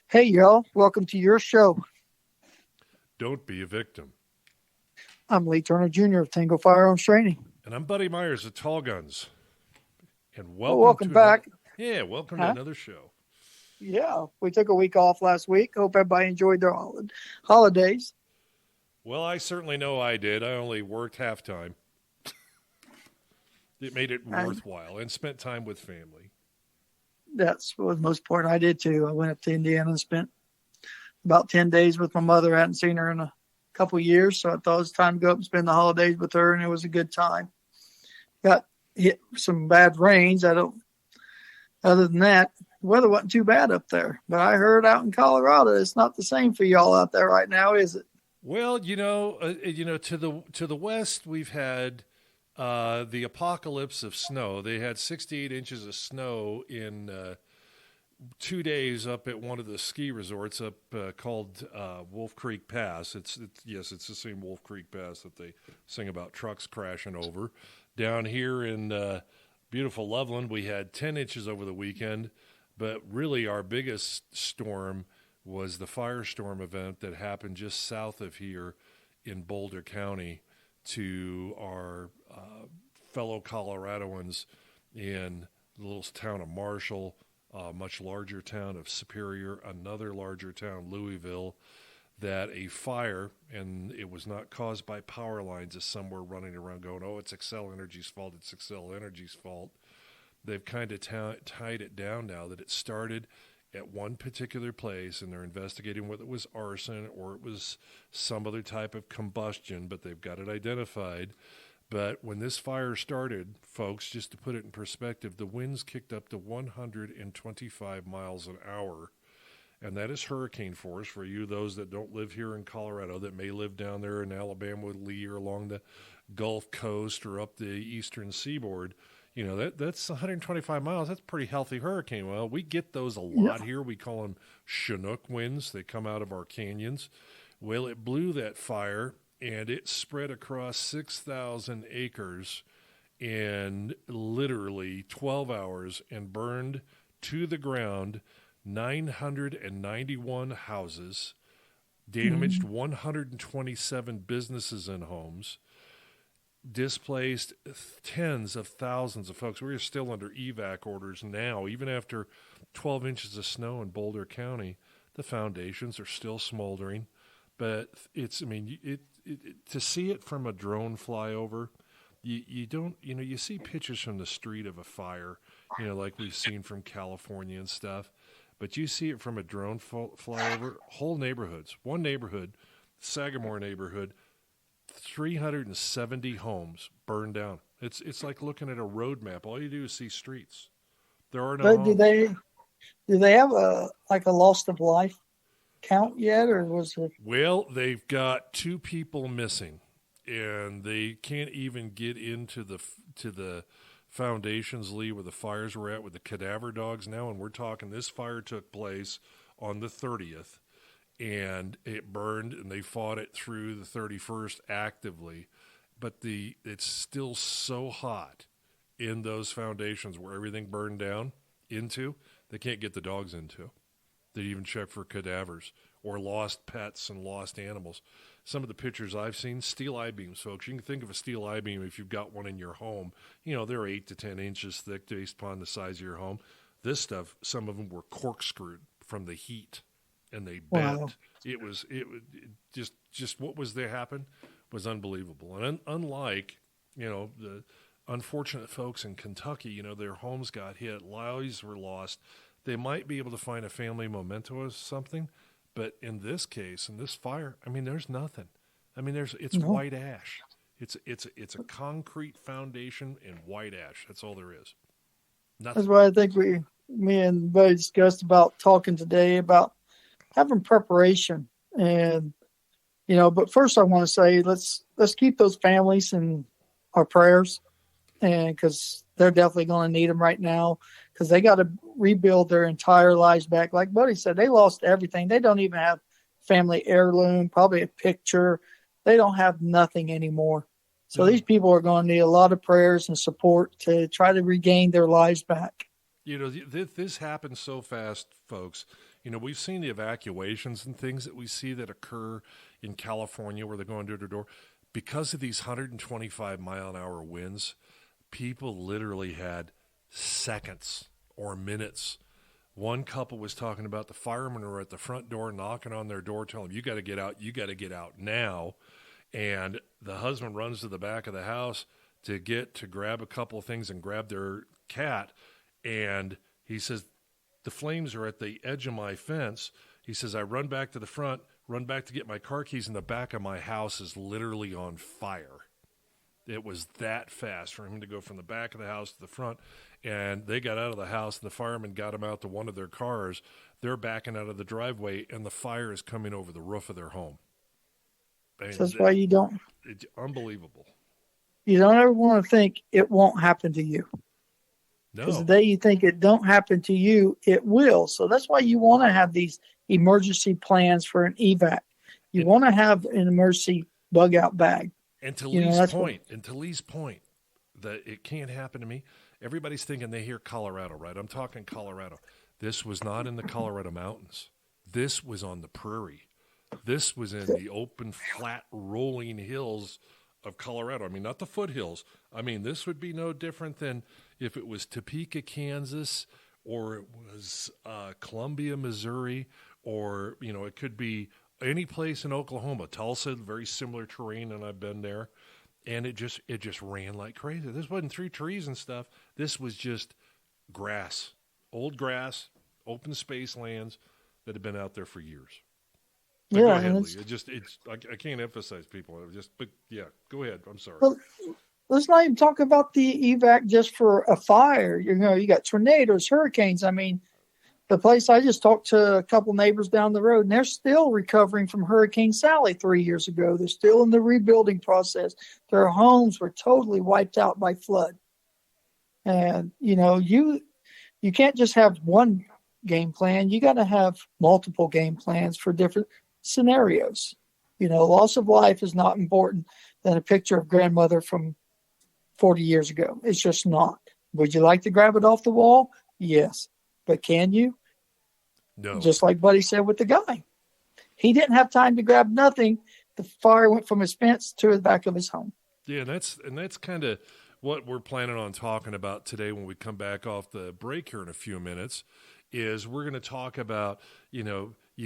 Hey, y'all. Welcome to your show. Don't be a victim. I'm Lee Turner Jr. of Tango Firearms Training. And I'm Buddy Myers of Tall Guns. And Well, welcome welcome to another back. welcome to Huh? another show. Yeah, we took a week off last week. Hope everybody enjoyed their holidays. Well, I certainly know I did. I only worked half time. It made it And worthwhile and spent time with family. that's what was most important. I did too. I went up to Indiana and spent about 10 days with my mother. I hadn't seen her in a couple of years, so I thought it was time to go up and spend the holidays with her, and it was a good time. Got hit some bad rains. Other than that, the weather wasn't too bad up there. But I heard out in Colorado, it's not the same for y'all out there right now, is it? Well, to the west we've had the apocalypse of snow. They had 68 inches of snow in 2 days up at one of the ski resorts up called Wolf Creek Pass. It's the same Wolf Creek Pass that they sing about trucks crashing over. Down here in beautiful Loveland, we had 10 inches over the weekend, but really our biggest storm was the firestorm event that happened just south of here in Boulder County to our fellow Coloradoans in the little town of Marshall, a much larger town of Superior, another larger town, Louisville, that a fire, and it was not caused by power lines as some were running around going, oh, it's Excel Energy's fault, it's Excel Energy's fault. They've kind of tied it down now that it started at one particular place, and they're investigating whether it was arson or it was some other type of combustion, but they've got it identified. But when this fire started, folks, just to put it in perspective, the winds kicked up to 125 miles an hour, and that is hurricane force for you, those that don't live here in Colorado, that may live down there in Alabama with Lee or along the Gulf Coast or up the eastern seaboard. That's 125 miles. That's a pretty healthy hurricane. Well, we get those a Yeah. lot here. We call them Chinook winds. They come out of our canyons. Well, it blew that fire, and it spread across 6,000 acres in literally 12 hours and burned to the ground 991 houses, damaged Mm. 127 businesses and homes, displaced tens of thousands of folks. We're still under evac orders now, even after 12 inches of snow in Boulder County. The foundations are still smoldering, but to see it from a drone flyover, you don't, you see pictures from the street of a fire, like we've seen from California and stuff, but you see it from a drone flyover, whole neighborhoods, one neighborhood, Sagamore neighborhood, 370 homes burned down. It's like looking at a road map. All you do is see streets. There are no But do homes. they have a loss of life count yet, or was it? Well, they've got two people missing, and they can't even get into the foundations, Lee, where the fires were at with the cadaver dogs now. And we're talking this fire took place on the 30th, and it burned, and they fought it through the 31st actively. But it's still so hot in those foundations where everything burned down into, they can't get the dogs into. They even check for cadavers or lost pets and lost animals. Some of the pictures I've seen, steel I-beams, folks. You can think of a steel I-beam if you've got one in your home. They're 8 to 10 inches thick based upon the size of your home. This stuff, some of them were corkscrewed from the heat, and they Wow. bent. Just what was there happen was unbelievable. And unlike, the unfortunate folks in Kentucky, their homes got hit, lives were lost. They might be able to find a family memento or something, but in this case, in this fire, there's nothing. It's No. white ash. It's a concrete foundation in white ash. That's all there is. That's Nothing. why I think me and Buddy discussed about talking today about having preparation. And but first I want to say let's keep those families in our prayers, and because they're definitely going to need them right now, because they got to rebuild their entire lives back. Like Buddy said, they lost everything. They don't even have family heirloom, probably a picture. They don't have nothing anymore. So No. these people are going to need a lot of prayers and support to try to regain their lives back. This happens so fast, folks. we've seen the evacuations and things that we see that occur in California where they're going door to door. Because of these 125-mile-an-hour winds, people literally had seconds or minutes. One couple was talking about the firemen were at the front door knocking on their door, telling them, you got to get out, you got to get out now. And the husband runs to the back of the house to grab a couple of things and grab their cat. And he says, the flames are at the edge of my fence. He says, I run back to the front, run back to get my car keys, and the back of my house is literally on fire. It was that fast for him to go from the back of the house to the front. And they got out of the house, and the firemen got them out to one of their cars. They're backing out of the driveway, and the fire is coming over the roof of their home. I mean, So that's why it's unbelievable. You don't ever want to think it won't happen to you. Because No. the day you think it don't happen to you, it will. So that's why you want to have these emergency plans for an evac. You want to have an emergency bug out bag. And to Lee's point, that it can't happen to me. Everybody's thinking they hear Colorado, right? I'm talking Colorado. This was not in the Colorado mountains. This was on the prairie. This was in the open, flat, rolling hills of Colorado. I mean, not the foothills. I mean, this would be no different than if it was Topeka, Kansas, or it was Columbia, Missouri, or, it could be any place in Oklahoma. Tulsa, very similar terrain, and I've been there. And it just ran like crazy. This wasn't through trees and stuff. This was just grass, old grass, open space lands that had been out there for years. But go ahead, Lee. I can't emphasize people. But yeah, go ahead. I'm sorry. Well, let's not even talk about the evac just for a fire. You got tornadoes, hurricanes. I mean, the place I just talked to a couple neighbors down the road, and they're still recovering from Hurricane Sally 3 years ago. They're still in the rebuilding process. Their homes were totally wiped out by flood. And, you can't just have one game plan. You got to have multiple game plans for different scenarios. Loss of life is not important than a picture of grandmother from 40 years ago. It's just not. Would you like to grab it off the wall? Yes. But can you? No. Just like Buddy said with the guy. He didn't have time to grab nothing. The fire went from his fence to the back of his home. Yeah, and that's kind of what we're planning on talking about today when we come back off the break here in a few minutes, is we're going to talk about, you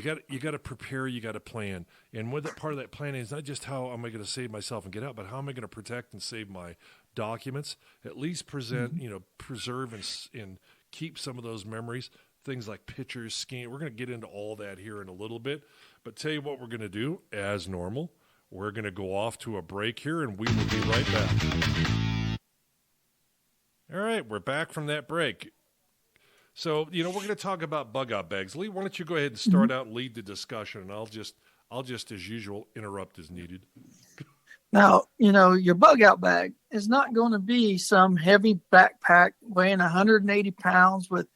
got to prepare, you got to plan. And what that part of that planning is not just how am I going to save myself and get out, but how am I going to protect and save my documents, at least preserve and keep some of those memories, things like pictures, scan. We're going to get into all that here in a little bit. But tell you what we're going to do, as normal, we're going to go off to a break here, and we will be right back. All right, we're back from that break. So, we're going to talk about bug-out bags. Lee, why don't you go ahead and start out and lead the discussion, and I'll just, as usual, interrupt as needed. Now, your bug out bag is not going to be some heavy backpack weighing 180 pounds with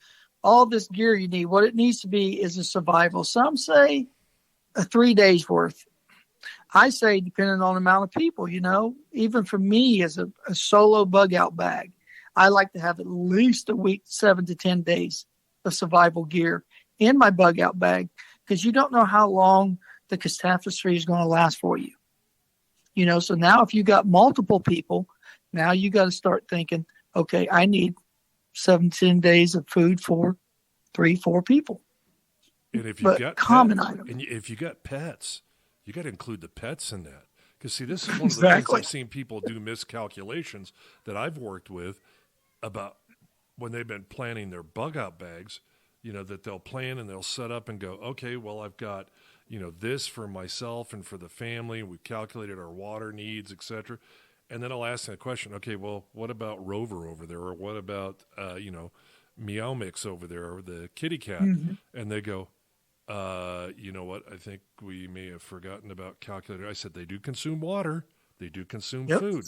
all this gear you need. What it needs to be is a survival. Some say 3 days worth. I say, depending on the amount of people, even for me as a solo bug out bag, I like to have at least a week, 7 to 10 days of survival gear in my bug out bag, because you don't know how long the catastrophe is going to last for you. So now if you got multiple people, now you got to start thinking, okay, I need 7 to 10 days of food for 3-4 people. And if you got common pets, items, and if you got pets, you got to include the pets in that. Because see, this is one of the things I've seen people do miscalculations that I've worked with about when they've been planning their bug out bags. That they'll plan and they'll set up and go, okay, well, I've got this for myself and for the family. We've calculated our water needs, etc. And then I'll ask them a question. Okay, well, what about Rover over there? Or what about, Meow Mix over there, or the kitty cat? Mm-hmm. And they go, you know what? I think we may have forgotten about calculator. I said, they do consume water. They do consume food.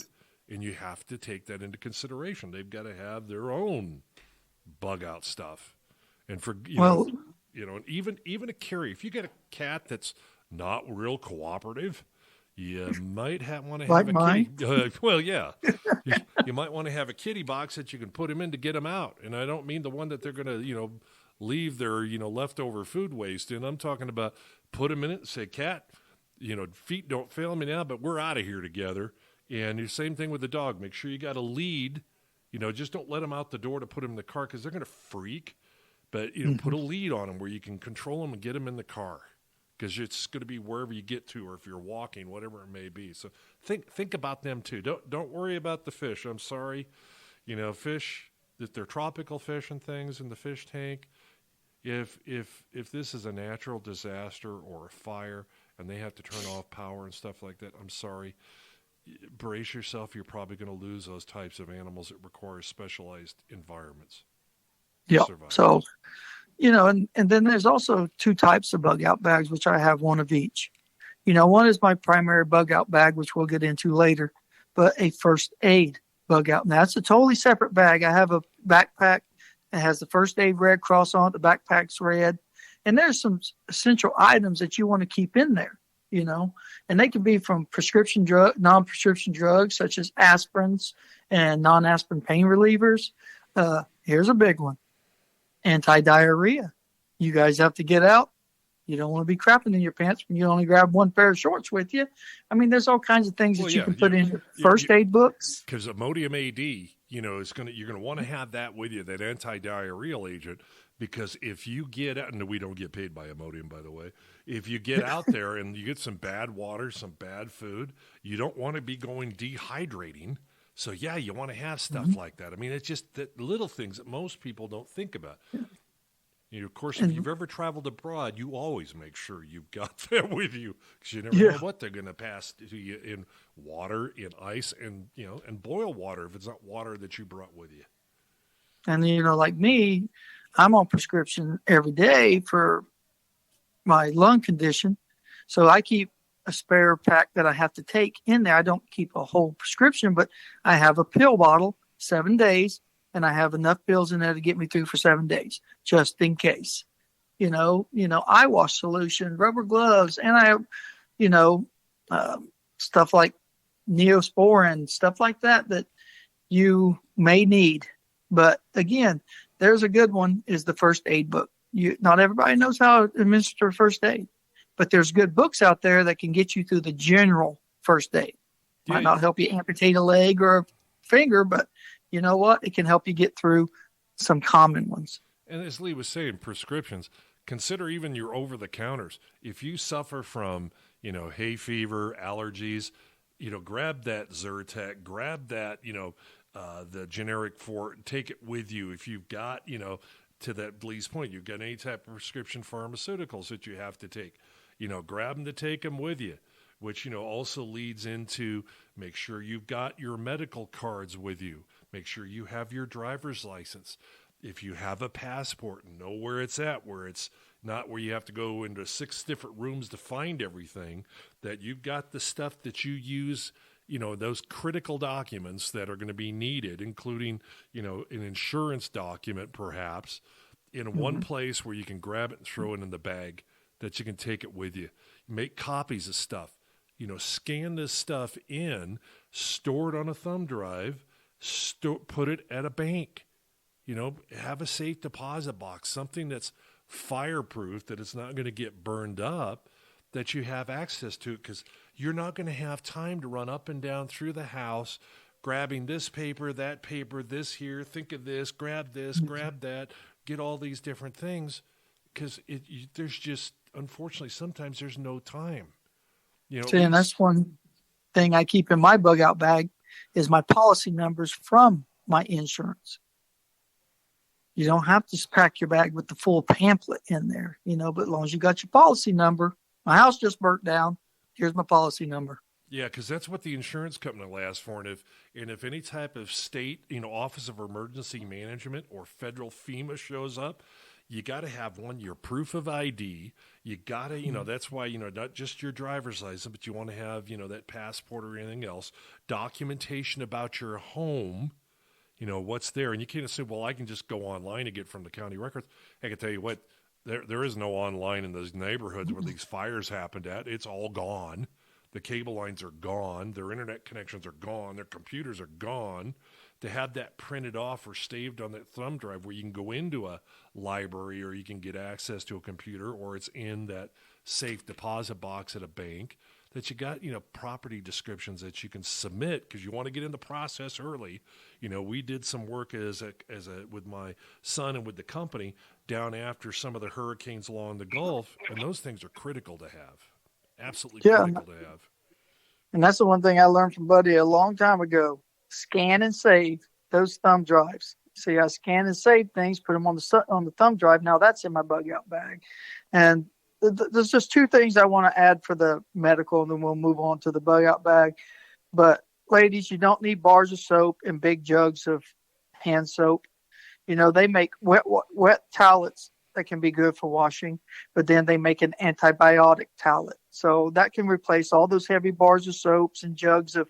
And you have to take that into consideration. They've got to have their own bug out stuff. And for, and even a carrier, if you get a cat that's not real cooperative, you might want to have a kitty. Well, yeah, you might want to have a kitty box that you can put him in to get him out. And I don't mean the one that they're going to, leave their, leftover food waste in. I'm talking about put them in it and say, cat, feet don't fail me now, but we're out of here together. And the same thing with the dog. Make sure you got a lead. Just don't let them out the door to put them in the car because they're going to freak. But, put a lead on them where you can control them and get them in the car because it's going to be wherever you get to or if you're walking, whatever it may be. So think about them too. Don't worry about the fish. I'm sorry. Fish, that they're tropical fish and things in the fish tank. If this is a natural disaster or a fire and they have to turn off power and stuff like that, I'm sorry. Brace yourself. You're probably going to lose those types of animals that require specialized environments. Yeah. Survive. So, and then there's also two types of bug out bags, which I have one of each. One is my primary bug out bag, which we'll get into later, but a first aid bug out. Now, that's a totally separate bag. I have a backpack that has the first aid red cross on it. The backpack's red. And there's some essential items that you want to keep in there, and they can be from prescription non-prescription drugs, such as aspirins and non-aspirin pain relievers. Here's a big one. Anti-diarrhea. You guys have to get out. You don't want to be crapping in your pants when you only grab one pair of shorts with you. I mean, there's all kinds of things that you can put in your first aid books. Because Imodium AD, you're gonna want to have that with you, that anti-diarrheal agent. Because if you get out, and we don't get paid by Imodium, by the way, if you get out there and you get some bad water, some bad food, you don't want to be going dehydrating. So, you want to have stuff like that. I mean, it's just the little things that most people don't think about. Of course, if you've ever traveled abroad, you always make sure you've got that with you because you never know what they're going to pass to you in water, in ice, and and boil water if it's not water that you brought with you. And like me, I'm on prescription every day for my lung condition, so I keep a spare pack that I have to take in there. I don't keep a whole prescription, but I have a pill bottle, 7 days, and I have enough pills in there to get me through for 7 days, just in case. Eye wash solution, rubber gloves, and stuff like Neosporin, stuff like that you may need. But again, there's a good one is the first aid book. Not everybody knows how to administer first aid. But there's good books out there that can get you through the general first aid. Might not help you amputate a leg or a finger, but you know what? It can help you get through some common ones. And as Lee was saying, prescriptions, consider even your over-the-counters. If you suffer from, hay fever, allergies, grab that Zyrtec, grab that, the generic for it, take it with you. If you've got, to that Lee's point, you've got any type of prescription pharmaceuticals that you have to take. Grab them to take them with you, which, also leads into make sure you've got your medical cards with you. Make sure you have your driver's license. If you have a passport, know where it's at, where it's not where you have to go into 6 different rooms to find everything, that you've got the stuff that you use, those critical documents that are going to be needed, including, an insurance document perhaps, in one place where you can grab it and throw it in the bag, that you can take it with you. Make copies of stuff. Scan this stuff in, store it on a thumb drive, put it at a bank. Have a safe deposit box, something that's fireproof, that it's not going to get burned up, that you have access to it, because you're not going to have time to run up and down through the house grabbing this paper, this here, think of this, grab that, get all these different things, because there's just, unfortunately, sometimes there's no time. See, and that's one thing I keep in my bug out bag is my policy numbers from my insurance. You don't have to pack your bag with the full pamphlet in there, but as long as you got your policy number. My house just burnt down. Here's my policy number. Yeah, because that's what the insurance company will ask for. And if any type of state, Office of Emergency Management or federal FEMA shows up, you got to have your proof of ID. You got to, that's why, not just your driver's license, but you want to have, that passport or anything else, documentation about your home, what's there. And you can't say, well, I can just go online and get from the county records. I can tell you what, there is no online in those neighborhoods where these fires happened at. It's all gone. The cable lines are gone. Their internet connections are gone. Their computers are gone. to have that printed off or staved on that thumb drive where you can go into a library or you can get access to a computer or it's in that safe deposit box at a bank, that you got, property descriptions that you can submit because you want to get in the process early. We did some work with my son and with the company down after some of the hurricanes along the Gulf, and those things are critical to have. Absolutely critical to have. And that's the one thing I learned from Buddy a long time ago. Scan and save those thumb drives. See, I scan and save things, put them on the thumb drive. Now that's in my bug out bag. And there's just two things I want to add for the medical, and then we'll move on to the bug out bag. But ladies, you don't need bars of soap and big jugs of hand soap. They make wet towelettes that can be good for washing, but then they make an antibiotic towelette. So that can replace all those heavy bars of soaps and jugs of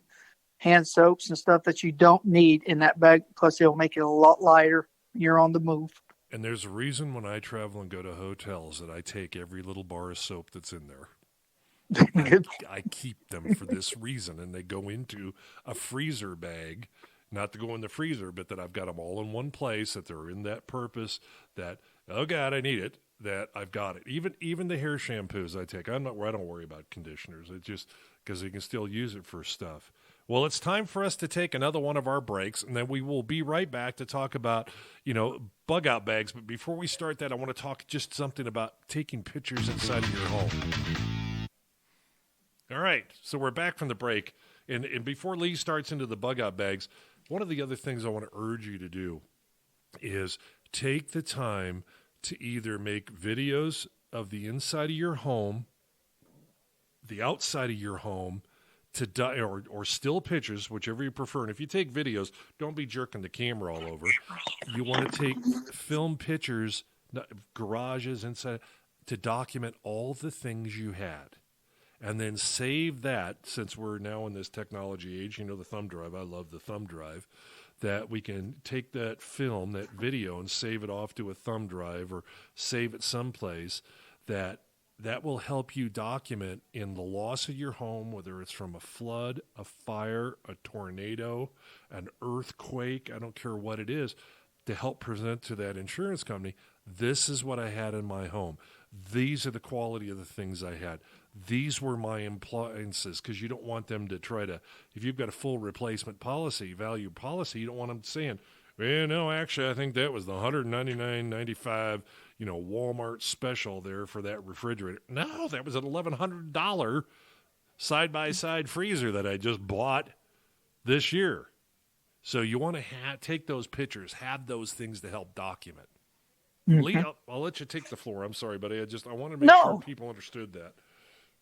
hand soaps and stuff that you don't need in that bag. Plus, it'll make it a lot lighter when you're on the move. And there's a reason when I travel and go to hotels that I take every little bar of soap that's in there. I keep them for this reason, and they go into a freezer bag, not to go in the freezer, but that I've got them all in one place, that they're in that purpose, that, oh God, I need it, that I've got it. Even the hair shampoos I take, I don't worry about conditioners. It just, because you can still use it for stuff. Well, it's time for us to take another one of our breaks, and then we will be right back to talk about, bug out bags. But before we start that, I want to talk just something about taking pictures inside of your home. All right, so we're back from the break, and before Lee starts into the bug out bags, one of the other things I want to urge you to do is take the time to either make videos of the inside of your home, the outside of your home, or still pictures, whichever you prefer. And if you take videos, don't be jerking the camera all over. You want to take film pictures, garages inside, to document all the things you had. And then save that, since we're now in this technology age, the thumb drive, I love the thumb drive, that we can take that film, that video, and save it off to a thumb drive or save it someplace that will help you document in the loss of your home, whether it's from a flood, a fire, a tornado, an earthquake, I don't care what it is, to help present to that insurance company, this is what I had in my home. These are the quality of the things I had. These were my appliances, because you don't want them to try to, if you've got a full replacement policy, value policy, you don't want them saying, well, no, actually, I think that was the $199.95, Walmart special there for that refrigerator. No, that was an $1,100 side-by-side freezer that I just bought this year. So you want to take those pictures, have those things to help document. Mm-hmm. Lee, I'll let you take the floor. I'm sorry, but I want to make sure people understood that.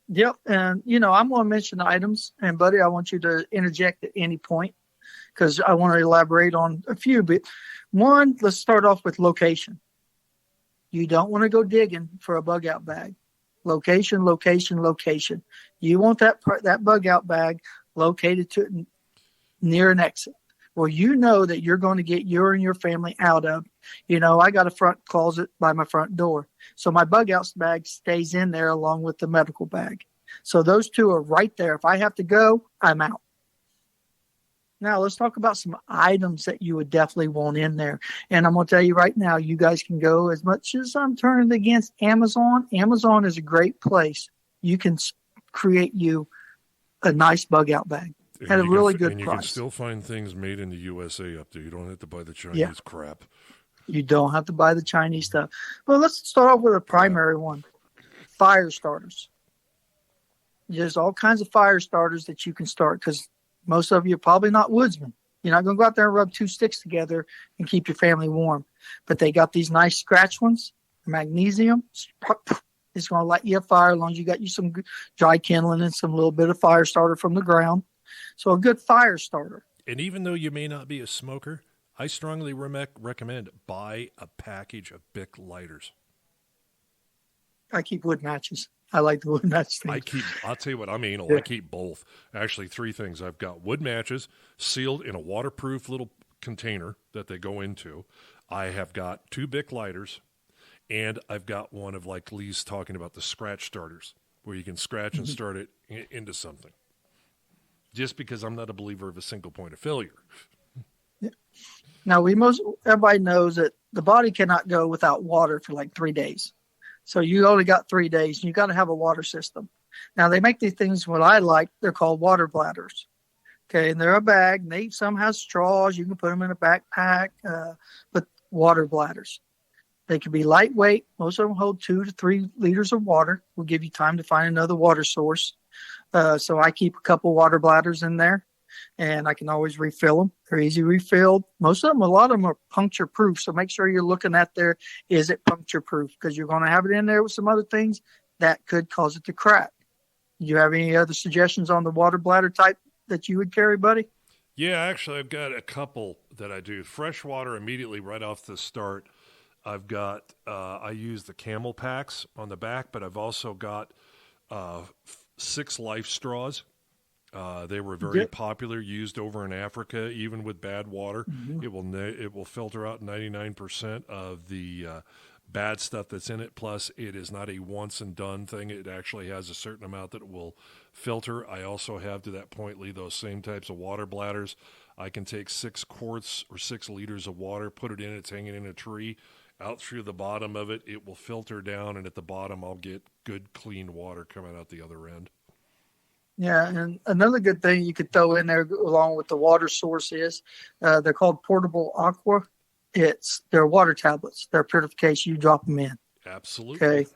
Yep, and, I'm going to mention items, and, Buddy, I want you to interject at any point, because I want to elaborate on a few. But one, let's start off with location. You don't want to go digging for a bug out bag. Location, location, location. You want that bug out bag located near an exit where that you're going to get you and your family out of. I got a front closet by my front door, so my bug out bag stays in there along with the medical bag. So those two are right there. If I have to go, I'm out. Now, let's talk about some items that you would definitely want in there. And I'm going to tell you right now, you guys can go, as much as I'm turning against Amazon. Amazon is a great place. You can create you a nice bug out bag at a really good price. And you can still find things made in the USA up there. You don't have to buy the Chinese crap. You don't have to buy the Chinese stuff. Well, let's start off with a primary one. Fire starters. There's all kinds of fire starters that you can start, because most of you are probably not woodsmen. You're not going to go out there and rub two sticks together and keep your family warm. But they got these nice scratch ones, magnesium. It's going to light you a fire as long as you got you some dry kindling and some little bit of fire starter from the ground. So a good fire starter. And even though you may not be a smoker, I strongly recommend buy a package of Bic lighters. I keep wood matches. I like the wood match thing. I'll tell you what, I'm anal. I keep both. Actually, three things. I've got wood matches sealed in a waterproof little container that they go into. I have got 2 Bic lighters, and I've got one of, like Lee's talking about, the scratch starters, where you can scratch and start it into something. Just because I'm not a believer of a single point of failure. Now everybody knows that the body cannot go without water for like 3 days. So you only got 3 days, and you got to have a water system. Now they make these things, what I like, they're called water bladders. Okay, and they're a bag. And some have straws. You can put them in a backpack, but water bladders. They can be lightweight. Most of them hold 2 to 3 liters of water. Will give you time to find another water source. So I keep a couple water bladders in there, and I can always refill them. They're easy refilled. A lot of them are puncture proof. So make sure you're looking at there, is it puncture proof? Because you're going to have it in there with some other things that could cause it to crack. Do you have any other suggestions on the water bladder type that you would carry, buddy? Yeah, actually, I've got a couple that I do. Fresh water immediately right off the start. I've got, I use the Camel packs on the back, but I've also got 6 life straws. They were very popular, used over in Africa, even with bad water. Mm-hmm. It will filter out 99% of the bad stuff that's in it. Plus, it is not a once and done thing. It actually has a certain amount that it will filter. I also have, to that point, Lee, those same types of water bladders. I can take 6 quarts or 6 liters of water, put it in, it's hanging in a tree. Out through the bottom of it, it will filter down, and at the bottom, I'll get good, clean water coming out the other end. Yeah, and another good thing you could throw in there along with the water source is they're called portable aqua. They're water tablets. They're purification. You drop them in. Absolutely. Okay.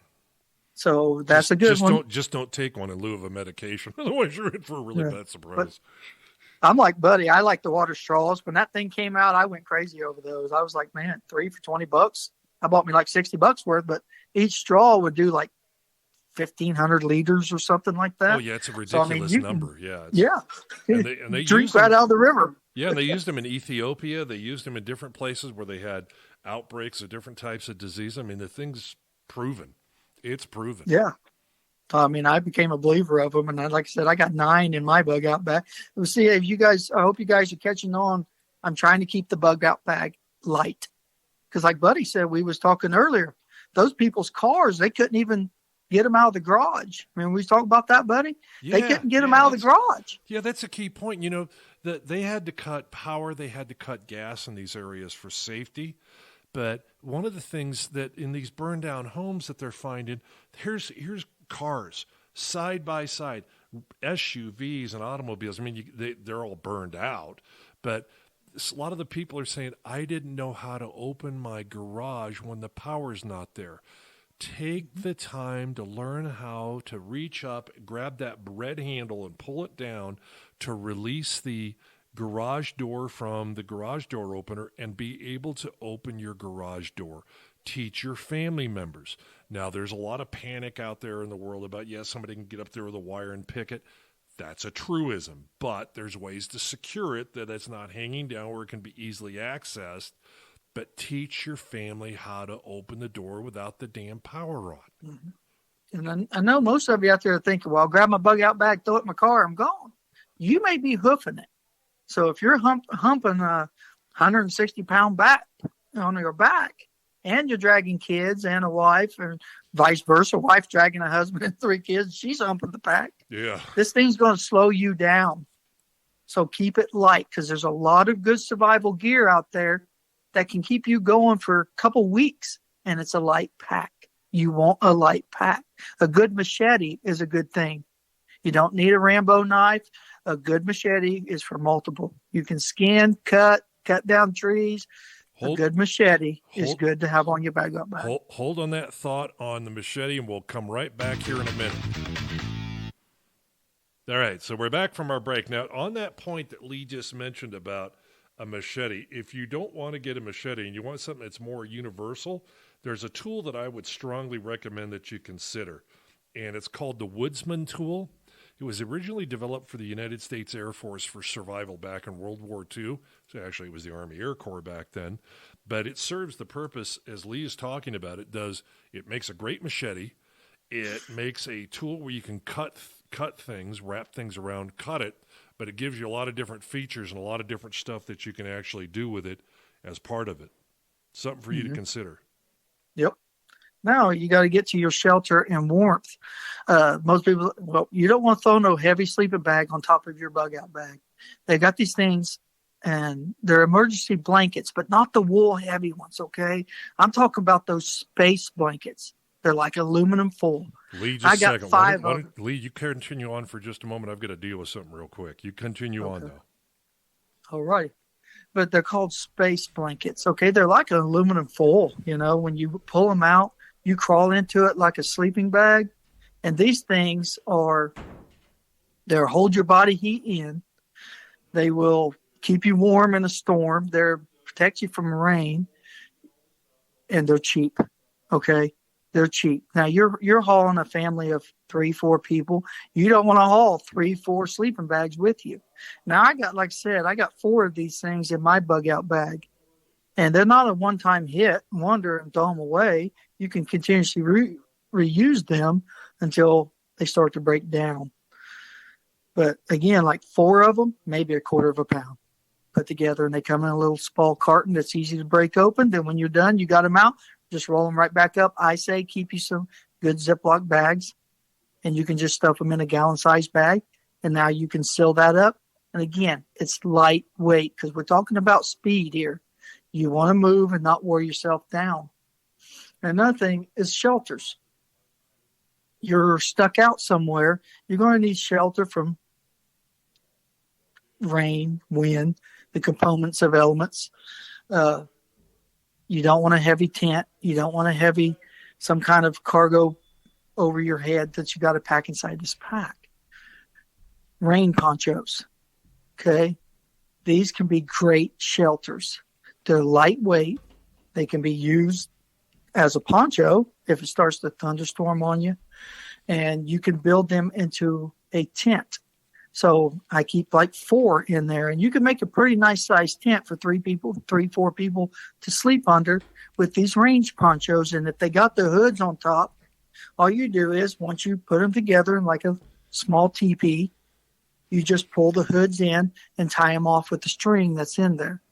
So that's a good one. Don't take one in lieu of a medication. Otherwise, you're in for a really bad surprise. But I'm like Buddy. I like the water straws. When that thing came out, I went crazy over those. I was like, man, 3 for $20. I bought me like $60 worth, but each straw would do like 1,500 liters or something like that. Oh yeah, it's a ridiculous number. Yeah. And they drink right out of the river. Yeah, and they used them in Ethiopia. They used them in different places where they had outbreaks of different types of disease. I mean, the thing's proven. It's proven. Yeah. I mean, I became a believer of them, and like I said, I got 9 in my bug out bag. We'll see if you guys. I hope you guys are catching on. I'm trying to keep the bug out bag light, because like Buddy said, we was talking earlier. Those people's cars, they couldn't even get them out of the garage. I mean, we talked about that, Buddy. They couldn't get them out of the garage. Yeah, that's a key point. You know, that they had to cut power, they had to cut gas in these areas for safety. But one of the things that in these burned down homes that they're finding, here's cars side by side, SUVs and automobiles. I mean, they're all burned out, but a lot of the people are saying, I didn't know how to open my garage when the power's not there. Take the time to learn how to reach up, grab that red handle and pull it down to release the garage door from the garage door opener and be able to open your garage door. Teach your family members. Now, there's a lot of panic out there in the world about, somebody can get up there with a wire and pick it. That's a truism, but there's ways to secure it that it's not hanging down where it can be easily accessed. But teach your family how to open the door without the damn power on. Mm-hmm. And I know most of you out there are thinking, well, I'll grab my bug out bag, throw it in my car, I'm gone. You may be hoofing it. So if you're humping a 160-pound back on your back, and you're dragging kids and a wife, or vice versa, wife dragging a husband and 3 kids, she's humping the pack. Yeah. This thing's going to slow you down. So keep it light, because there's a lot of good survival gear out there that can keep you going for a couple weeks, and it's a light pack. You want a light pack. A good machete is a good thing. You don't need a Rambo knife. A good machete is for multiple. You can skin, cut down trees. A good machete is good to have on your bag up bag. Hold on that thought on the machete, and we'll come right back here in a minute. All right, so we're back from our break. Now, on that point that Lee just mentioned about a machete, if you don't want to get a machete and you want something that's more universal, there's a tool that I would strongly recommend that you consider, and it's called the Woodsman tool. It was originally developed for the United States Air Force for survival back in World War II. So actually, it was the Army Air Corps back then. But it serves the purpose, as Lee is talking about, it makes a great machete. It makes a tool where you can cut things, wrap things around, cut it, but it gives you a lot of different features and a lot of different stuff that you can actually do with it as part of it. Something for you to consider. Yep. Now you got to get to your shelter and warmth. Most people, you don't want to throw no heavy sleeping bag on top of your bug out bag. They got these things and they're emergency blankets, but not the wool heavy ones, okay? I'm talking about those space blankets. They're like aluminum foil. Lee, just I a got second. five of them. Lee, you continue on for just a moment. I've got to deal with something real quick. You continue on, though. All right. But they're called space blankets, okay? They're like an aluminum foil, you know. When you pull them out, you crawl into it like a sleeping bag. And these things they'll hold your body heat in. They will keep you warm in a storm. They'll protect you from rain. And they're cheap, okay? They're cheap. Now you're hauling a family of 3-4 people. You don't want to haul 3-4 sleeping bags with you. Now like I said, I got 4 of these things in my bug out bag, and they're not a one-time hit wonder and throw them away. You can continuously reuse them until they start to break down. But again, like 4 of them, maybe a quarter of a pound put together, and they come in a little small carton that's easy to break open. Then when you're done, you got them out. Just roll them right back up. I say keep you some good Ziploc bags, and you can just stuff them in a gallon-sized bag, and now you can seal that up. And again, it's lightweight because we're talking about speed here. You want to move and not wear yourself down. Another thing is shelters. You're stuck out somewhere. You're going to need shelter from rain, wind, the components of elements. You don't want a heavy tent. You don't want some kind of cargo over your head that you got to pack inside this pack. Rain ponchos. Okay. These can be great shelters. They're lightweight. They can be used as a poncho if it starts to thunderstorm on you. And you can build them into a tent. So I keep like 4 in there, and you can make a pretty nice sized tent for 3-4 people to sleep under with these range ponchos. And if they got the hoods on top, all you do is once you put them together in like a small teepee, you just pull the hoods in and tie them off with the string that's in there.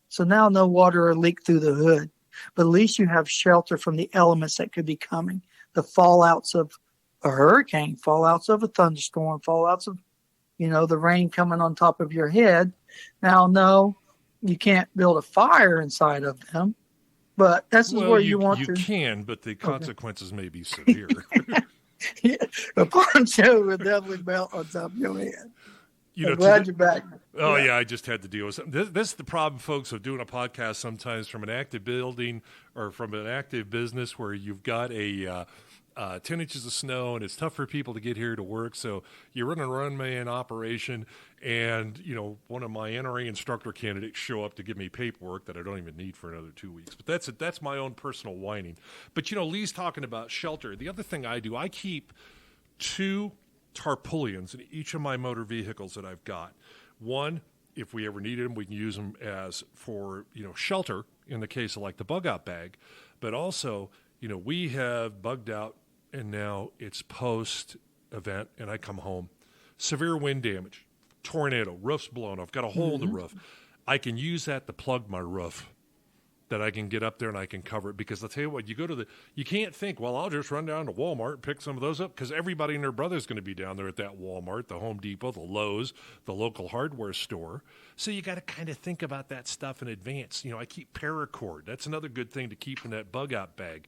So now no water will leak through the hood, but at least you have shelter from the elements that could be coming, the fallouts of a hurricane, fallouts of a thunderstorm, fallouts of the rain coming on top of your head. Now, no, you can't build a fire inside of them, but this is where you want to. You can, but the consequences may be severe. Yeah, a poncho would definitely melt on top of your head. I'm glad you're back. Oh, yeah, I just had to deal with something. This is the problem, folks, of doing a podcast sometimes from an active building or from an active business where you've got a 10 inches of snow, and it's tough for people to get here to work. So you run a run-man operation, and, one of my NRA instructor candidates show up to give me paperwork that I don't even need for another 2 weeks. But that's my own personal whining. But, Lee's talking about shelter. The other thing I do, I keep 2 tarpaulins in each of my motor vehicles that I've got. One, if we ever needed them, we can use them as for, shelter in the case of like the bug out bag. But also, we have bugged out, and now it's post-event, and I come home. Severe wind damage, tornado, roof's blown off, got a hole in the roof. I can use that to plug my roof, that I can get up there and I can cover it. Because I'll tell you what, you can't think, well, I'll just run down to Walmart and pick some of those up, because everybody and their brother's going to be down there at that Walmart, the Home Depot, the Lowe's, the local hardware store. So you got to kind of think about that stuff in advance. I keep paracord. That's another good thing to keep in that bug out bag.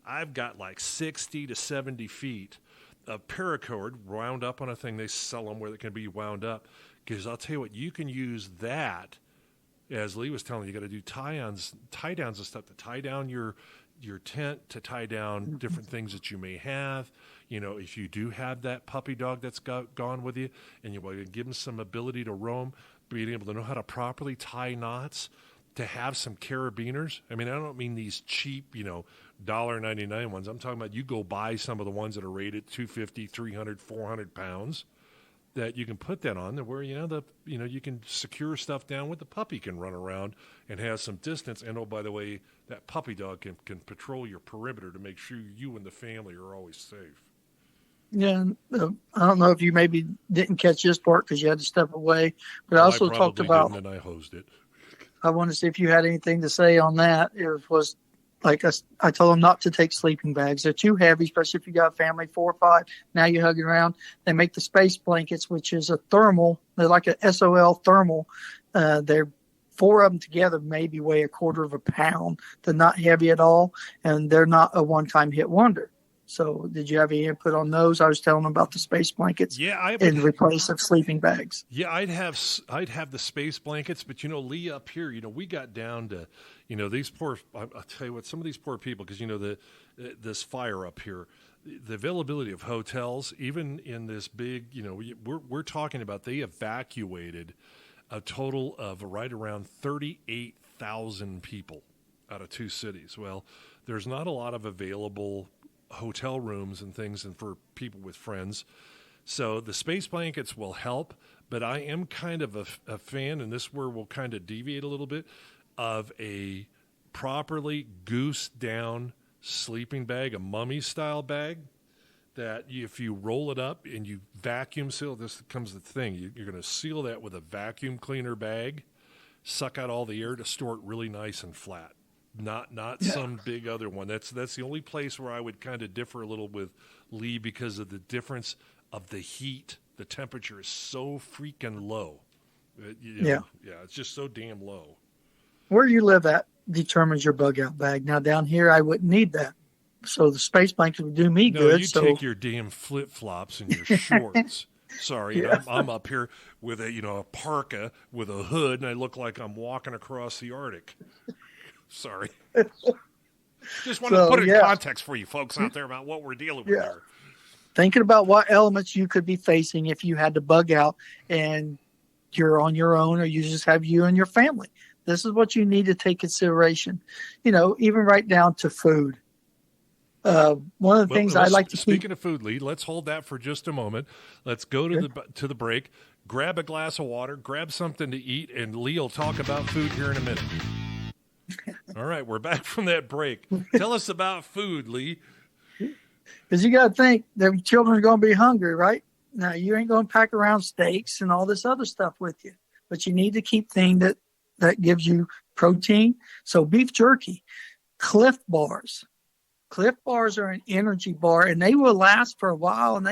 I've got like 60 to 70 feet of paracord wound up on a thing. They sell them where they can be wound up. Because I'll tell you what, you can use that, as Lee was telling you, got to do tie-downs and stuff to tie down your tent, to tie down different things that you may have. If you do have that puppy dog that's gone with you, and you want to give them some ability to roam, being able to know how to properly tie knots, to have some carabiners. I mean, I don't mean these cheap, $1.99 ones. I'm talking about you go buy some of the ones that are rated 250, 300, 400 pounds, that you can put that on, where you can secure stuff down with the puppy can run around and have some distance. And oh, by the way, that puppy dog can patrol your perimeter to make sure you and the family are always safe. Yeah, I don't know if you maybe didn't catch this part because you had to step away, but I also talked about. And I hosed it. I want to see if you had anything to say on that. It was like I told them not to take sleeping bags. They're too heavy, especially if you got a family 4 or 5. Now you're hugging around. They make the space blankets, which is a thermal. They're like a SOL thermal. They're four of them together maybe weigh a quarter of a pound. They're not heavy at all, and they're not a one-time hit wonder. So did you have any input on those? I was telling them about the space blankets in replace of sleeping bags. Yeah, I'd have the space blankets, but Lee, up here, we got down to, these poor. I'll tell you what, some of these poor people, because this fire up here, the availability of hotels, even in this big, we're talking about they evacuated a total of right around 38,000 people out of two cities. Well, there's not a lot of available hotel rooms and things, and for people with friends. So the space blankets will help, but I am kind of a fan, and this is where we'll kind of deviate a little bit, of a properly goosed down sleeping bag, a mummy style bag, that if you roll it up and you vacuum seal, this comes the thing, you're going to seal that with a vacuum cleaner bag, suck out all the air to store it really nice and flat. Not some big other one. That's the only place where I would kind of differ a little with Lee, because of the difference of the heat. The temperature is so freaking low. It's just so damn low. Where you live at determines your bug out bag. Now down here, I wouldn't need that. So the space blanket would do me good. You take your damn flip flops and your shorts. Sorry, I'm up here with a parka with a hood, and I look like I'm walking across the Arctic. Sorry. Just wanted to put it in context for you folks out there about what we're dealing with here. Thinking about what elements you could be facing if you had to bug out and you're on your own, or you just have you and your family. This is what you need to take consideration. Even right down to food. One of the things I like to Speaking of food, Lee, let's hold that for just a moment. Let's go to the break. Grab a glass of water, grab something to eat, and Lee will talk about food here in a minute. All right, we're back from that break. Tell us about food, Lee. Because you got to think, their children are going to be hungry, right? Now, you ain't going to pack around steaks and all this other stuff with you. But you need to keep things that gives you protein. So beef jerky, Cliff Bars. Cliff Bars are an energy bar, and they will last for a while. And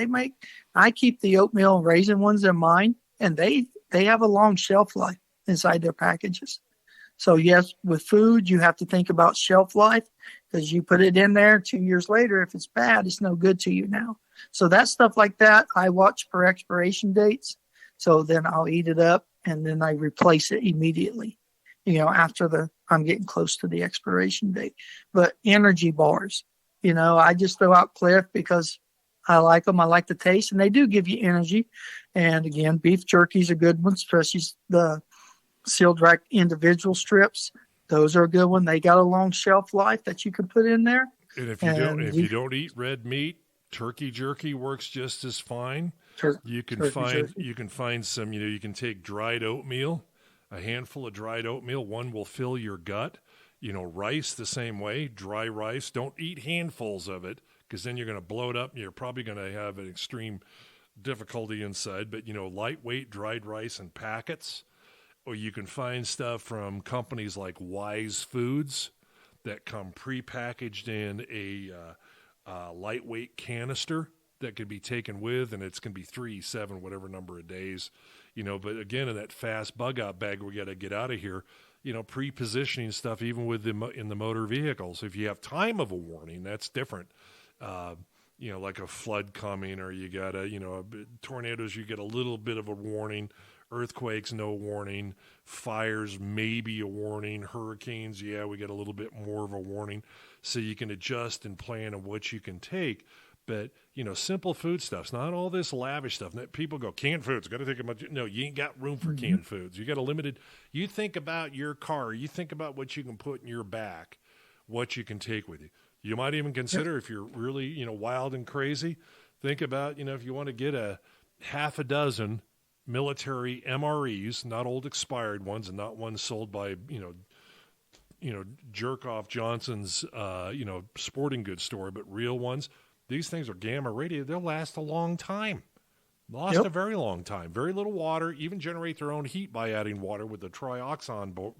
I keep the oatmeal and raisin ones in mine, and they have a long shelf life inside their packages. So yes, with food, you have to think about shelf life, because you put it in there 2 years later. If it's bad, it's no good to you now. So that stuff like that, I watch for expiration dates. So then I'll eat it up, and then I replace it immediately, after I'm getting close to the expiration date. But energy bars, I just throw out Cliff because I like them. I like the taste, and they do give you energy. And again, beef jerky's a good one, especially the sealed rack individual strips. Those are a good one. They got a long shelf life that you can put in there. And if you don't eat red meat, turkey jerky works just as fine. You can find some, you can take dried oatmeal, a handful of dried oatmeal. One will fill your gut. Rice the same way, dry rice. Don't eat handfuls of it, because then you're going to blow it up. You're probably going to have an extreme difficulty inside. But, lightweight dried rice in packets. Or you can find stuff from companies like Wise Foods that come prepackaged in a lightweight canister that can be taken with, and it's going to be 3, 7, whatever number of days. But again, in that fast bug out bag, we got to get out of here. Pre-positioning stuff, even in the motor vehicles. If you have time of a warning, that's different. Like a flood coming, or you got tornadoes, you get a little bit of a warning. Earthquakes, no warning. Fires, maybe a warning. Hurricanes, we get a little bit more of a warning. So you can adjust and plan on what you can take. But, simple food stuff's not all this lavish stuff. People go, canned foods, got to take a bunch. No, you ain't got room for canned foods. You got a limited. You think about your car. You think about what you can put in your back, what you can take with you. You might even consider, if you're really, wild and crazy, think about, if you want to get a half a dozen military MREs, not old expired ones, and not ones sold by, jerk off Johnson's, sporting goods store, but real ones. These things are gamma radiated. They'll last a long time. A very long time. Very little water. Even generate their own heat by adding water with the trioxan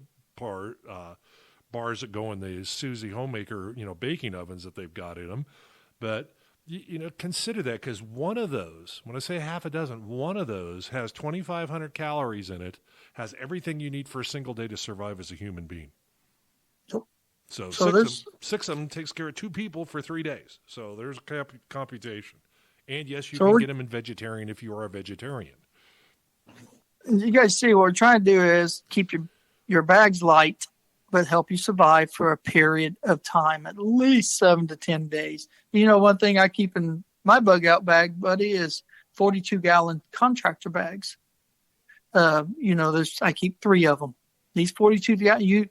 bars that go in the Susie Homemaker, baking ovens that they've got in them. But consider that, because one of those, when I say half a dozen, one of those has 2,500 calories in it, has everything you need for a single day to survive as a human being. So six of them takes care of 2 people for 3 days. So there's a computation. And yes, you can get them in vegetarian if you are a vegetarian. You guys see what we're trying to do is keep your bags light, but help you survive for a period of time, at least 7 to 10 days. One thing I keep in my bug out bag, buddy, is 42-gallon contractor bags. I keep 3 of them. These 42-gallon,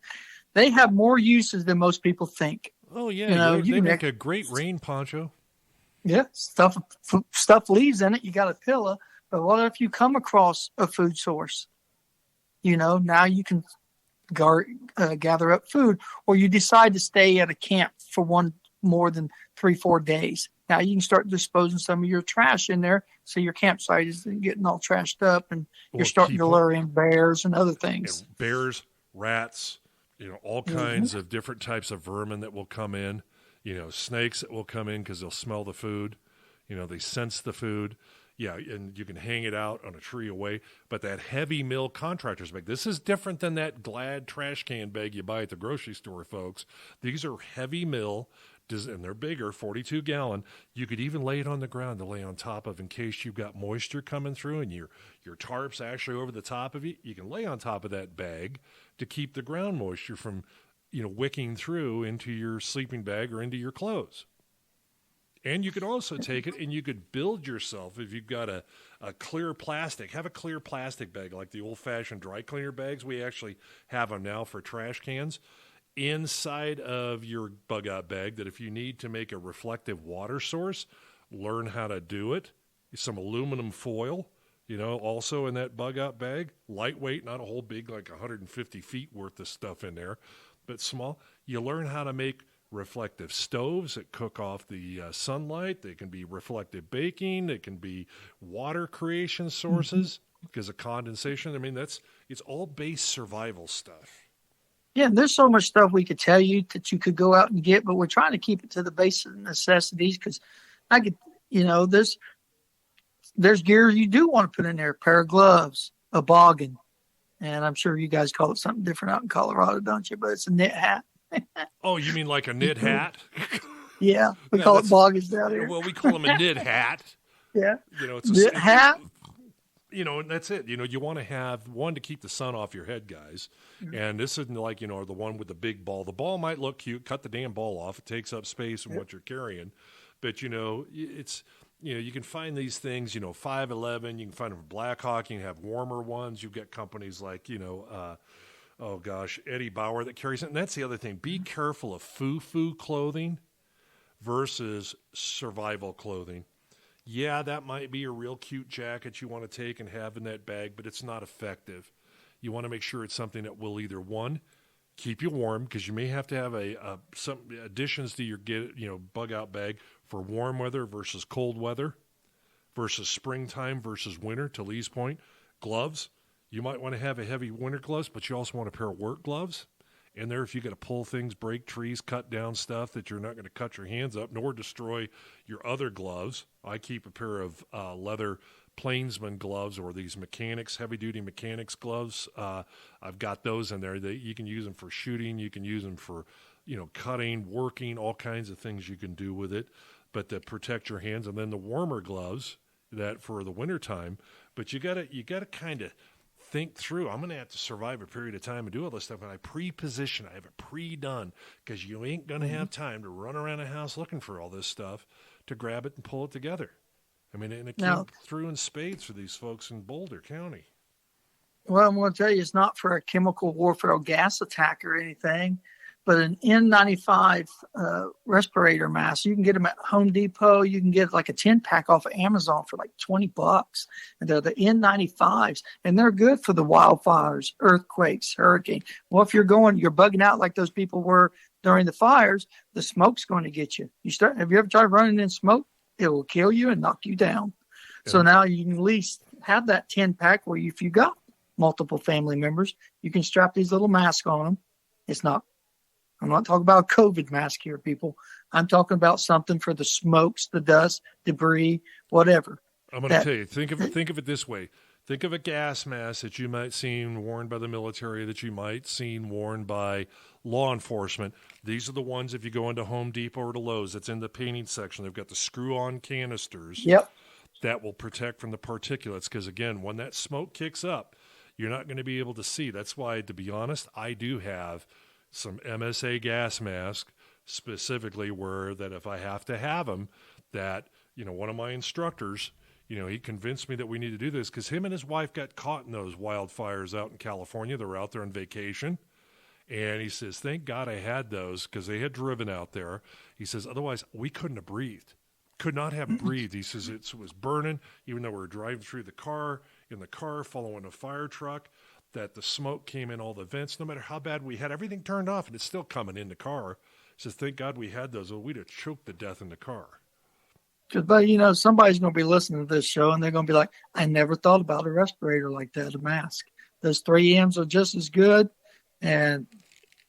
they have more uses than most people think. Oh yeah, they make a great rain poncho. Yeah, stuff leaves in it. You got a pillow. But what if you come across a food source? Now you can gather up food, or you decide to stay at a camp for more than 3-4 days. Now you can start disposing some of your trash in there, so your campsite isn't getting all trashed up, and you're starting to lure in bears and other things. Bears, rats, all kinds of different types of vermin that will come in. Snakes that will come in because they'll smell the food. They sense the food. Yeah, and you can hang it out on a tree away. But that heavy mill contractor's bag, this is different than that Glad trash can bag you buy at the grocery store, folks. These are heavy mill, and they're bigger, 42-gallon. You could even lay it on the ground to lay on top of in case you've got moisture coming through and your tarp's actually over the top of you. You can lay on top of that bag to keep the ground moisture from wicking through into your sleeping bag or into your clothes. And you could also take it and you could build yourself, if you've got a clear plastic, have a clear plastic bag like the old-fashioned dry cleaner bags. We actually have them now for trash cans inside of your bug-out bag, that if you need to make a reflective water source, learn how to do it. Some aluminum foil, also in that bug-out bag. Lightweight, not a whole big, like 150 feet worth of stuff in there, but small. You learn how to make reflective stoves that cook off the sunlight. They can be reflective baking. They can be water creation sources because of condensation. I mean, it's all base survival stuff. Yeah, there's so much stuff we could tell you that you could go out and get, but we're trying to keep it to the basic necessities, because there's gear you do want to put in there: a pair of gloves, a boggin, and I'm sure you guys call it something different out in Colorado, don't you? But it's a knit hat. Oh, you mean like a knit hat? Yeah, we call it boggins down here. Well, we call them a knit hat. Yeah, it's a knit hat. And that's it. You want to have one to keep the sun off your head, guys. Mm-hmm. And this isn't like, the one with the big ball. The ball might look cute. Cut the damn ball off. It takes up space in what you're carrying. But, it's, you can find these things, 511. You can find them from Blackhawk. You can have warmer ones. You've got companies like, Eddie Bauer that carries it. And that's the other thing. Be careful of foo-foo clothing versus survival clothing. Yeah, that might be a real cute jacket you want to take and have in that bag, but it's not effective. You want to make sure it's something that will either, one, keep you warm, because you may have to have some additions to your bug out bag for warm weather versus cold weather, versus springtime versus winter. To Lee's point, gloves. You might want to have a heavy winter gloves, but you also want a pair of work gloves in there if you got to pull things, break trees, cut down stuff that you're not going to cut your hands up nor destroy your other gloves. I keep a pair of leather plainsman gloves, or these mechanics, heavy-duty mechanics gloves. I've got those in there. You can use them for shooting. You can use them for, cutting, working, all kinds of things you can do with it, but to protect your hands. And then the warmer gloves that for the wintertime. But you gotta kind of think through, I'm going to have to survive a period of time and do all this stuff, and I pre-position, I have it pre-done, because you ain't going to have time to run around a house looking for all this stuff to grab it and pull it together. I mean, and it came through in spades for these folks in Boulder County. Well, I'm going to tell you, it's not for a chemical warfare or gas attack or anything, but an N95 respirator mask. You can get them at Home Depot. You can get like a 10-pack off of Amazon for like $20. And they're the N95s, and they're good for the wildfires, earthquakes, hurricane. Well, if you're bugging out like those people were during the fires, the smoke's going to get you. Have you ever tried running in smoke? It will kill you and knock you down. Yeah. So now you can at least have that 10-pack where if you got multiple family members, you can strap these little masks on them. It's not I'm not talking about a COVID mask here, people. I'm talking about something for the smokes, the dust, debris, whatever. I'm going to tell you, think of it this way. Think of a gas mask that you might seen worn by the military, that you might seen worn by law enforcement. These are the ones, if you go into Home Depot or to Lowe's, that's in the painting section. They've got the screw-on canisters Yep. that will protect from the particulates. Because again, when that smoke kicks up, you're not going to be able to see. That's why, to be honest, I do have some MSA gas masks specifically where that if I have to have them, that, one of my instructors, he convinced me that we need to do this because him and his wife got caught in those wildfires out in California. They were out there on vacation. And he says, thank God I had those because they had driven out there. He says, otherwise we couldn't have breathed. Could not have breathed. He says it was burning, even though we were driving through in the car, following a fire truck, that the smoke came in all the vents. No matter how bad we had everything turned off, and it's still coming in the car. He says, thank God we had those, or we'd have choked to death in the car. Because, somebody's going to be listening to this show, and they're going to be like, I never thought about a respirator like that, a mask. Those 3Ms are just as good, and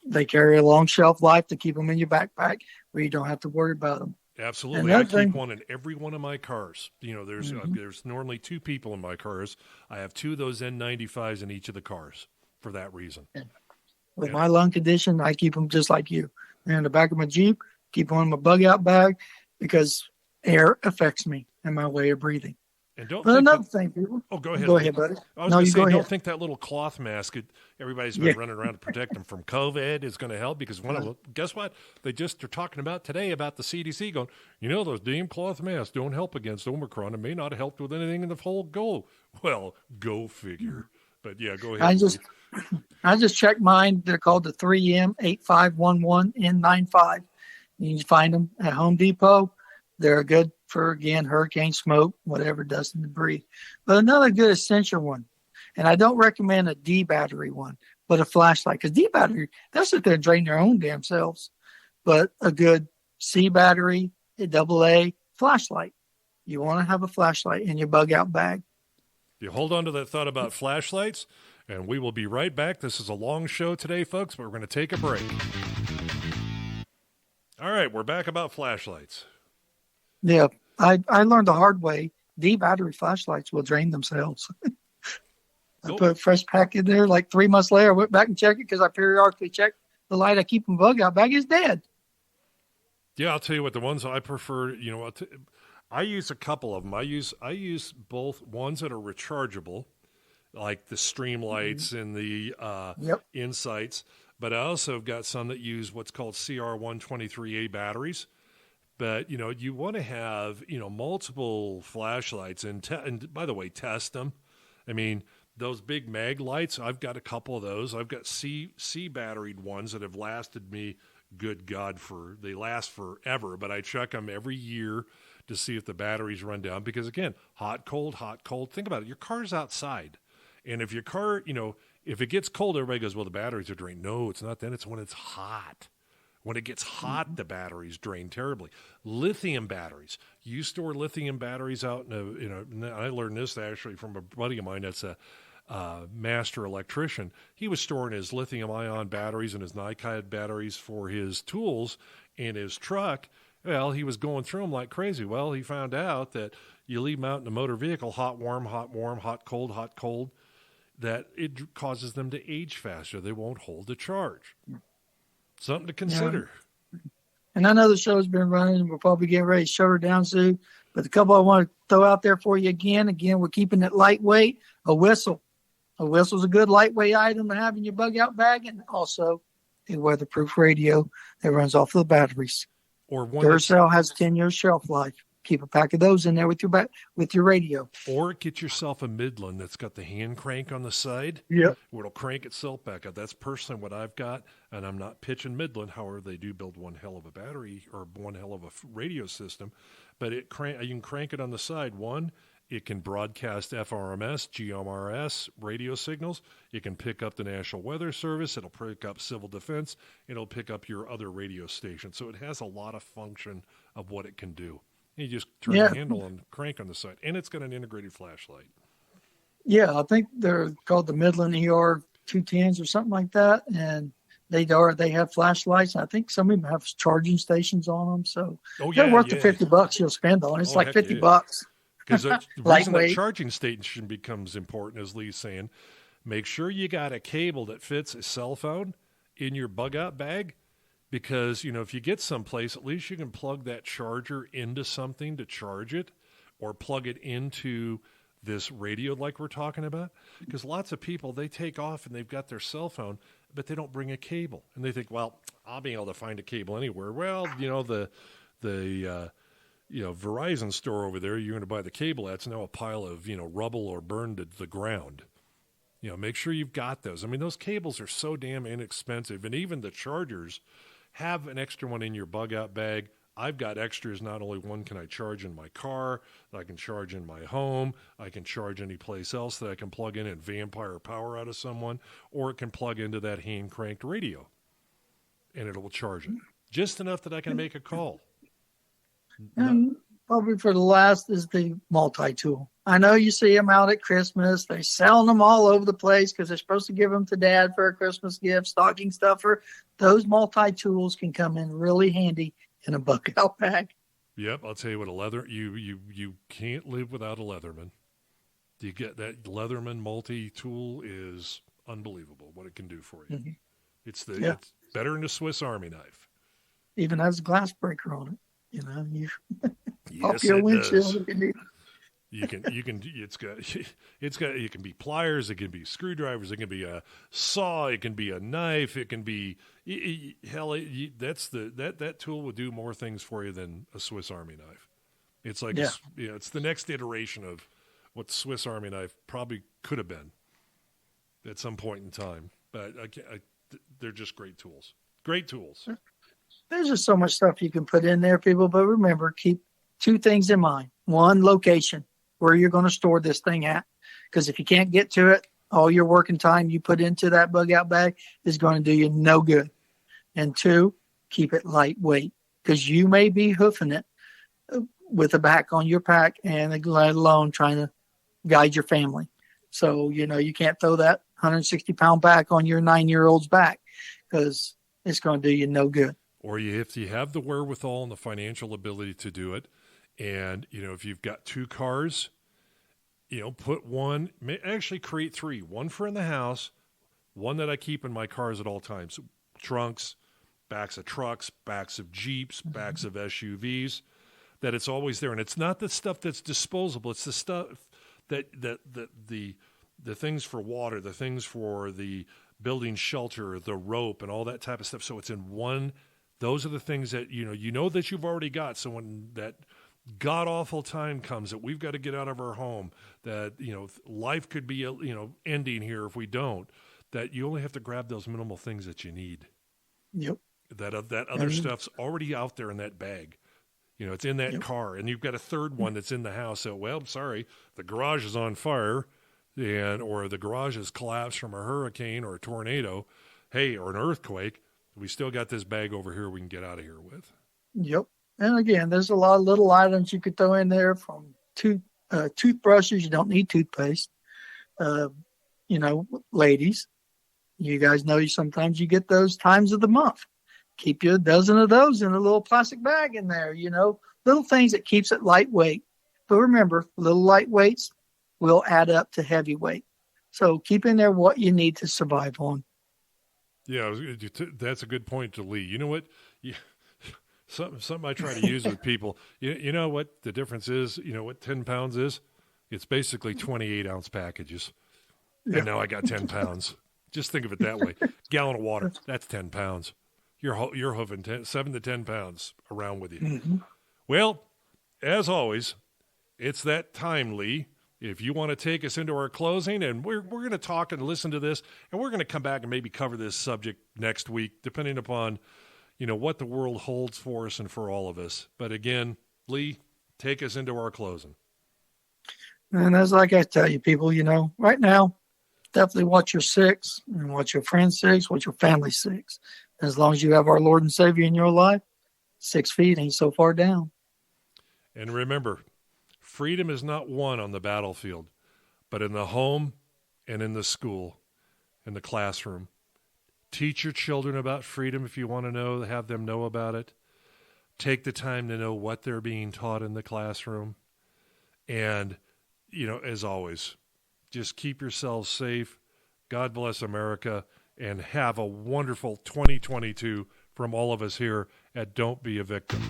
they carry a long shelf life to keep them in your backpack where you don't have to worry about them. Absolutely. I keep one in every one of my cars. There's normally 2 people in my cars. I have 2 of those N95s in each of the cars for that reason. With my lung condition, I keep them just like you. They're in the back of my Jeep, keep them in my bug out bag because air affects me and my way of breathing. And don't. But another thing, people. Oh, go ahead. Go ahead, buddy. I was going to say, don't think that little cloth mask everybody's been running around to protect them from COVID is going to help because guess what? They're talking about today about the CDC going, those damn cloth masks don't help against Omicron. It may not have helped with anything in the whole go. Well, go figure. But yeah, go ahead. I just checked mine. They're called the 3M 8511N95. You can find them at Home Depot. They're good for, again, hurricane smoke, whatever, dust and debris. But another good essential one, and I don't recommend a D battery one, but a flashlight. Because D battery, they'll sit there and drain their own damn selves. But a good C battery, a AA flashlight. You want to have a flashlight in your bug out bag. You hold on to that thought about flashlights, and we will be right back. This is a long show today, folks, but we're going to take a break. All right, we're back about flashlights. Yeah, I learned the hard way. D battery flashlights will drain themselves. I put a fresh pack in there. Like 3 months later, I went back and checked it because I periodically check the light I keep in bug out bag is dead. Yeah, I'll tell you what. The ones I prefer, I use a couple of them. I use both ones that are rechargeable, like the Streamlights and the Insights. But I also have got some that use what's called CR123A batteries. But, you want to have, multiple flashlights and by the way, test them. I mean, those big mag lights, I've got a couple of those. I've got C batteried ones that have lasted me, good God, they last forever. But I check them every year to see if the batteries run down. Because again, hot, cold. Think about it. Your car's outside. And if your car, if it gets cold, everybody goes, well, the batteries are drained. No, it's not then. It's when it's hot. When it gets hot, the batteries drain terribly. Lithium batteries. You store lithium batteries out I learned this actually from a buddy of mine that's a master electrician. He was storing his lithium-ion batteries and his Nikon batteries for his tools in his truck. Well, he was going through them like crazy. Well, he found out that you leave them out in a motor vehicle, hot, warm, hot, cold, that it causes them to age faster. They won't hold the charge. Something to consider. Yeah. And I know the show's been running, and we'll probably get ready to shut her down soon. But the couple I want to throw out there for you again, we're keeping it lightweight. A whistle. A whistle's a good lightweight item to have in your bug out bag, and also a weatherproof radio that runs off of the batteries. Or one Duracell has 10 years shelf life. Keep a pack of those in there with your radio. Or get yourself a Midland that's got the hand crank on the side. Yep. Where it'll crank itself back up. That's personally what I've got, and I'm not pitching Midland. However, they do build one hell of a battery or one hell of a radio system. But you can crank it on the side. One, it can broadcast FRMS, GMRS radio signals. It can pick up the National Weather Service. It'll pick up Civil Defense. It'll pick up your other radio station. So it has a lot of function of what it can do. You just turn the handle and crank on the side. And it's got an integrated flashlight. Yeah, I think they're called the Midland ER 210s or something like that. And They have flashlights. I think some of them have charging stations on them. So Oh they're yeah, worth the yeah. $50 you'll spend on it. It's Oh like heck $50. yeah. Because the reason that Lightweight. charging station becomes important, as Lee's saying, make sure you got a cable that fits a cell phone in your bug out bag. Because, if you get someplace, at least you can plug that charger into something to charge it, or plug it into this radio like we're talking about. Because lots of people, they take off and they've got their cell phone, but they don't bring a cable. And they think, well, I'll be able to find a cable anywhere. Well, the Verizon store over there, you're going to buy the cable. That's now a pile of, rubble or burned to the ground. Make sure you've got those. I mean, those cables are so damn inexpensive. And even the chargers, have an extra one in your bug out bag. I've got extras. Not only one can I charge in my car, I can charge in my home, I can charge any place else that I can plug in and vampire power out of someone, or it can plug into that hand cranked radio and it will charge it. Just enough that I can make a call. And probably for the last is the multi-tool. I know you see them out at Christmas. They're selling them all over the place because they're supposed to give them to Dad for a Christmas gift, stocking stuffer. Those multi-tools can come in really handy in a bug out bag. Yep, I'll tell you what, you can't live without a Leatherman. You get that Leatherman multi-tool is unbelievable what it can do for you. Mm-hmm. It's better than a Swiss Army knife. Even has a glass breaker on it. You yes, your it windshield. Does. You can it can be pliers, it can be screwdrivers, it can be a saw, it can be a knife, it can be that tool will do more things for you than a Swiss Army knife. It's like it's the next iteration of what the Swiss Army knife probably could have been at some point in time. But they're just great tools. Great tools. There's just so much stuff you can put in there, people. But remember, keep two things in mind. One, location, where you're going to store this thing at. Because if you can't get to it, all your working time you put into that bug out bag is going to do you no good. And two, keep it lightweight. Because you may be hoofing it with a back on your pack and let alone trying to guide your family. So, you can't throw that 160-pound back on your 9-year-old's back because it's going to do you no good. Or if you have the wherewithal and the financial ability to do it, and, if you've got 2 cars, put one, actually create 3, one for in the house, one that I keep in my cars at all times, trunks, backs of trucks, backs of Jeeps, backs of SUVs, that it's always there. And it's not the stuff that's disposable. It's the stuff that the things for water, the things for the building shelter, the rope, and all that type of stuff. So it's in one. Those are the things that, that you've already got. So when that god-awful time comes that we've got to get out of our home, that, life could be, ending here if we don't, that you only have to grab those minimal things that you need. Yep. That other stuff's already out there in that bag. It's in that car. And you've got a third one that's in the house. So, well, sorry, the garage is on fire or the garage has collapsed from a hurricane or a tornado, or an earthquake. We still got this bag over here we can get out of here with. Yep. And again, there's a lot of little items you could throw in there from toothbrushes. You don't need toothpaste. Ladies, you guys know sometimes you get those times of the month. Keep you a dozen of those in a little plastic bag in there, little things that keeps it lightweight. But remember, little lightweights will add up to heavyweight. So keep in there what you need to survive on. Yeah, that's a good point to Lee. You know what? Something I try to use with people. You know what the difference is? You know what 10 pounds is? It's basically 28-ounce packages. Yeah. And now I got 10 pounds. Just think of it that way. Gallon of water, that's 10 pounds. You're hoofing 7 to 10 pounds around with you. Mm-hmm. Well, as always, it's that time, Lee. If you want to take us into our closing, and we're going to talk and listen to this, and we're going to come back and maybe cover this subject next week, depending upon, what the world holds for us and for all of us. But again, Lee, take us into our closing. And as like I tell you, people, right now, definitely watch your 6 and watch your friend's 6, watch your family's 6. As long as you have our Lord and Savior in your life, 6 feet ain't so far down. And remember, freedom is not won on the battlefield, but in the home and in the school, in the classroom. Teach your children about freedom if you want to know, have them know about it. Take the time to know what they're being taught in the classroom. And, as always, just keep yourselves safe. God bless America, and have a wonderful 2022 from all of us here at Don't Be a Victim.